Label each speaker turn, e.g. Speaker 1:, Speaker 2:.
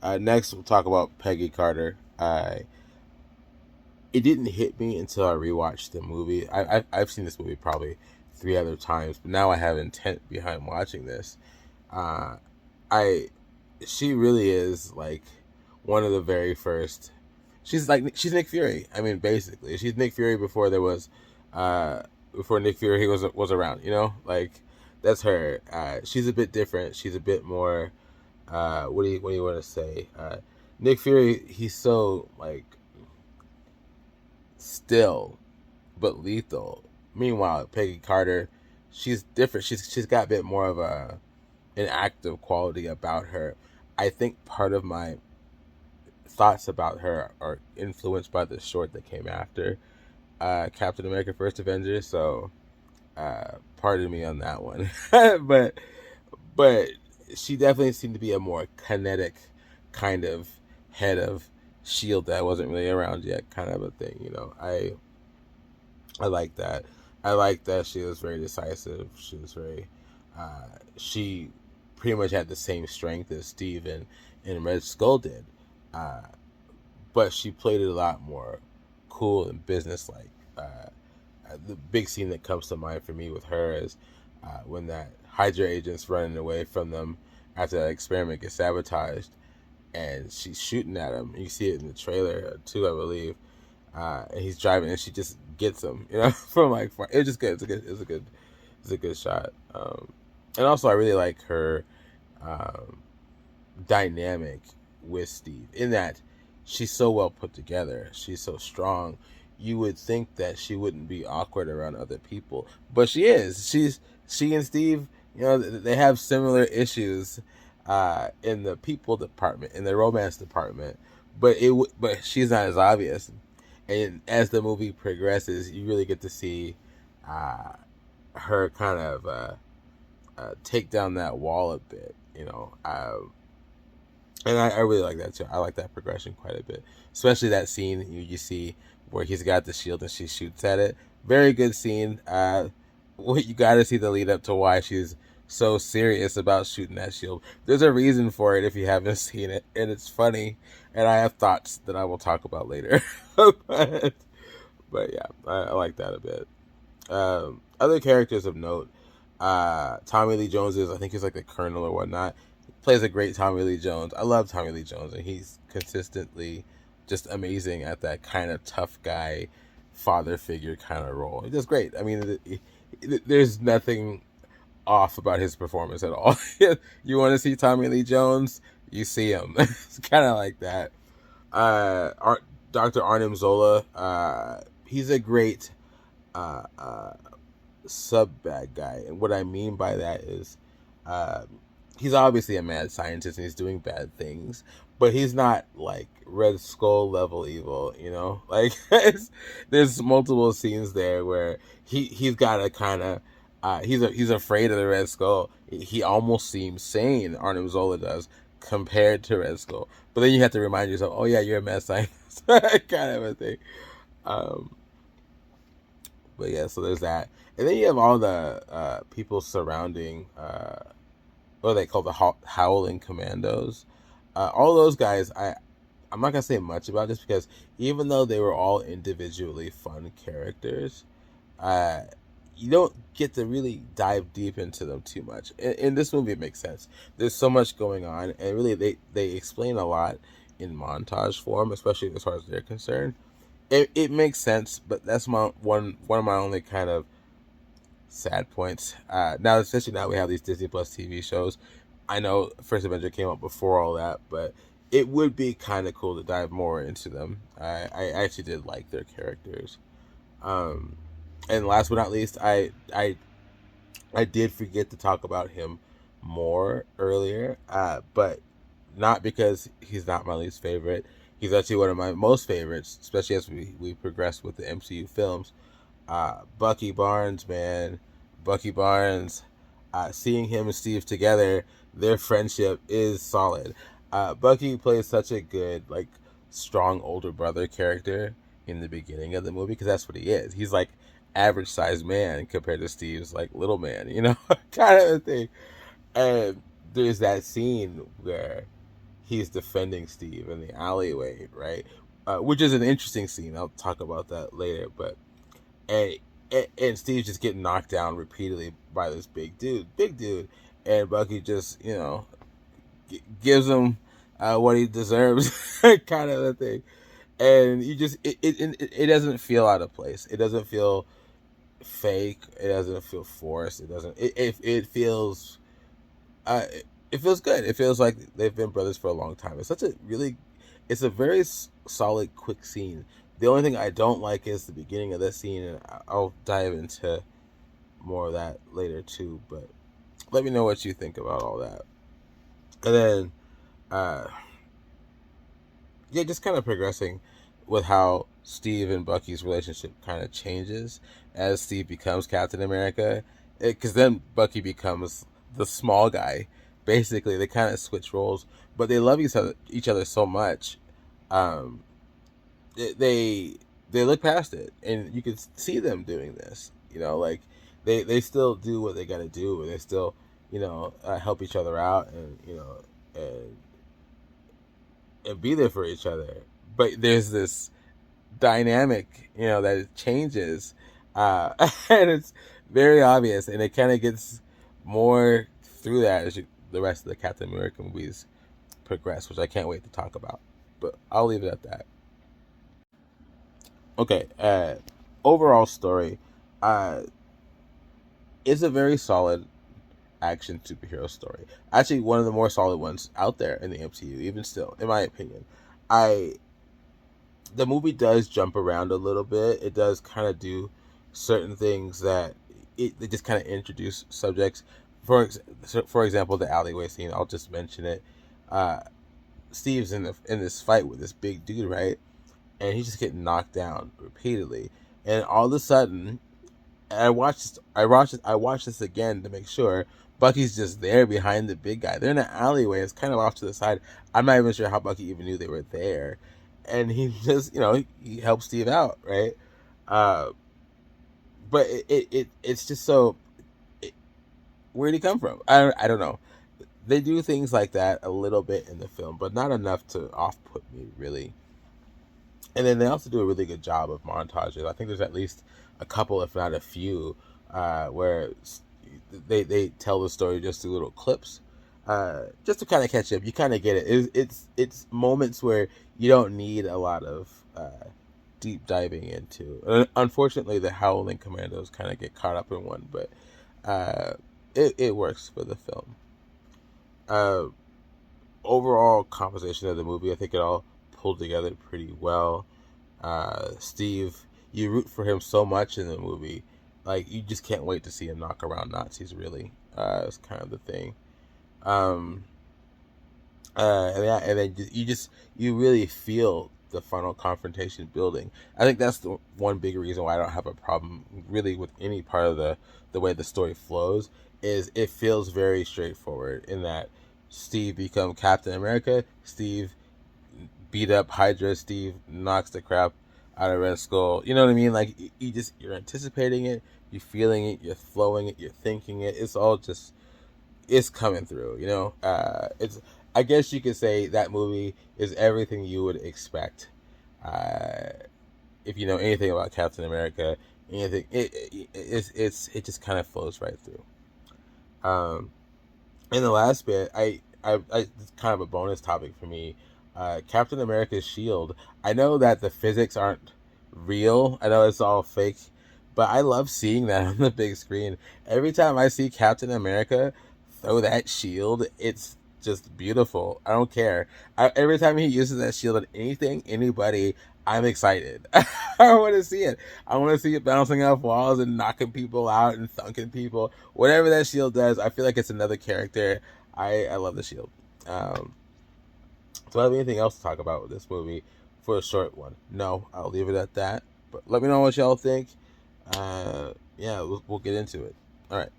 Speaker 1: Next, we'll talk about Peggy Carter. It didn't hit me until I rewatched the movie. I've seen this movie probably three other times, but now I have intent behind watching this. Uh, I She really is like one of the very first. She's Nick Fury. I mean, basically, she's Nick Fury before there was, before Nick Fury was around. You know, like that's her. She's a bit different. She's a bit more. What do you want to say? Nick Fury, he's so like still but lethal. Meanwhile, Peggy Carter, she's different. She's got a bit more of an active quality about her. I think part of my thoughts about her are influenced by the short that came after Captain America: First Avenger. So, pardon me on that one, but she definitely seemed to be a more kinetic kind of head of Shield that wasn't really around yet, kind of a thing. I like that. I like that she was very decisive. She was very. She pretty much had the same strength as Steve and Red Skull did, uh, but she played it a lot more cool and businesslike. The big scene that comes to mind for me with her is when that Hydra agent's running away from them after that experiment gets sabotaged, and she's shooting at him. You see it in the trailer too, I believe. And he's driving, and she just gets him, from like far. It was just good. It's a good shot. And also, I really like her um, dynamic with Steve in that she's so well put together. She's so strong. You would think that she wouldn't be awkward around other people, but she is. She and Steve, they have similar issues in the people department, in the romance department, but she's not as obvious. And as the movie progresses, you really get to see uh, her kind of take down that wall a bit, and I really like that too. I like that progression quite a bit, especially that scene you see where he's got the shield and she shoots at it. Very good scene. You got to see the lead up to why she's so serious about shooting that shield. There's a reason for it if you haven't seen it, and it's funny. And I have thoughts that I will talk about later. but, but yeah, I like that a bit. Other characters of note, Tommy Lee Jones I think he's like the colonel or whatnot. He plays a great Tommy Lee Jones. I love Tommy Lee Jones, and he's consistently just amazing at that kind of tough guy, father figure kind of role. He does great. I mean, there's nothing off about his performance at all. You want to see Tommy Lee Jones, you see him. It's kind of like that. Dr. Arnim Zola, he's a great uh, uh, sub bad guy, and what I mean by that is, uh, he's obviously a mad scientist and he's doing bad things, but he's not like Red Skull level evil. Like there's multiple scenes there where he's got a kind of he's afraid of the Red Skull. He almost seems sane. Arnim Zola does compared to Red Skull, but then you have to remind yourself, oh yeah, you're a mad scientist, kind of a thing. Um, but yeah, so there's that, and then you have all the people surrounding what are they called, the Howling Commandos. All those guys, I'm not gonna say much about this because even though they were all individually fun characters, uh, you don't get to really dive deep into them too much. In this movie, it makes sense. There's so much going on, and really they explain a lot in montage form, especially as far as they're concerned. It makes sense, but that's my one of my only kind of sad points. Now, especially now we have these Disney Plus TV shows. I know First Avenger came out before all that, but it would be kind of cool to dive more into them. I actually did like their characters. Um, and last but not least, I did forget to talk about him more earlier, but not because he's not my least favorite. He's actually one of my most favorites, especially as we progress with the MCU films. Bucky Barnes, man, Bucky Barnes. Seeing him and Steve together, their friendship is solid. Bucky plays such a good, like, strong older brother character in the beginning of the movie because that's what he is. He's like average sized man compared to Steve's like little man, kind of a thing. And there's that scene where he's defending Steve in the alleyway, right? Which is an interesting scene. I'll talk about that later. But and and Steve's just getting knocked down repeatedly by this big dude, and Bucky just gives him what he deserves, kind of a thing. And you just it doesn't feel out of place. It doesn't feel fake. It doesn't feel forced. It doesn't. It feels. It feels good. It feels like they've been brothers for a long time. It's a very solid, quick scene. The only thing I don't like is the beginning of this scene, and I'll dive into more of that later too. But let me know what you think about all that. And then, uh, yeah, just kind of progressing with how Steve and Bucky's relationship kind of changes as Steve becomes Captain America. Because then Bucky becomes the small guy. Basically, they kind of switch roles, but they love each other so much. Um, they look past it, and you can see them doing this. Like they still do what they got to do, and they still help each other out, and and be there for each other. But there's this dynamic, that changes, and it's very obvious, and it kind of gets more through that as the rest of the Captain America movies progress, which I can't wait to talk about. But I'll leave it at that. Okay, overall story, uh, it's a very solid action superhero story. Actually, one of the more solid ones out there in the MCU, even still, in my opinion. I The movie does jump around a little bit. It does kind of do certain things that they just kind of introduce subjects. For example, the alleyway scene. I'll just mention it. Uh, Steve's in this fight with this big dude, right? And he's just getting knocked down repeatedly. And all of a sudden, I watched this again to make sure. Bucky's just there behind the big guy. They're in an alleyway. It's kind of off to the side. I'm not even sure how Bucky even knew they were there, and he just he helps Steve out, right? Uh, but it's just so. Where'd he come from? I don't know. They do things like that a little bit in the film, but not enough to off put me really. And then they also do a really good job of montages. I think there's at least a couple, if not a few, where they tell the story just through little clips, just to kind of catch up. You kind of get it. It's moments where you don't need a lot of deep diving into. Unfortunately, the Howling Commandos kind of get caught up in one, but it works for the film. Uh, Overall composition of the movie, I think it all pulled together pretty well. Steve, you root for him so much in the movie, like you just can't wait to see him knock around Nazis. Really, it's kind of the thing. Um, and then you really feel the final confrontation building. I think that's the one big reason why I don't have a problem really with any part of the way the story flows. Is it feels very straightforward in that Steve become Captain America. Steve beat up Hydra. Steve knocks the crap out of Red Skull. You know what I mean? Like you're anticipating it, you're feeling it, you're flowing it, you're thinking it. It's all just it's coming through. It's I guess you could say that movie is everything you would expect. Uh, if you know anything about Captain America, anything it just kind of flows right through. Um, in the last bit, it's kind of a bonus topic for me. Captain America's shield. I know that the physics aren't real. I know it's all fake, but I love seeing that on the big screen. Every time I see Captain America throw that shield, it's just beautiful. I don't care. Every time he uses that shield on anything, anybody, I'm excited. I want to see it. I want to see it bouncing off walls and knocking people out and thunking people. Whatever that shield does, I feel like it's another character. I love the shield. Do I have anything else to talk about with this movie for a short one? No, I'll leave it at that. But let me know what y'all think. Yeah, we'll get into it. All right.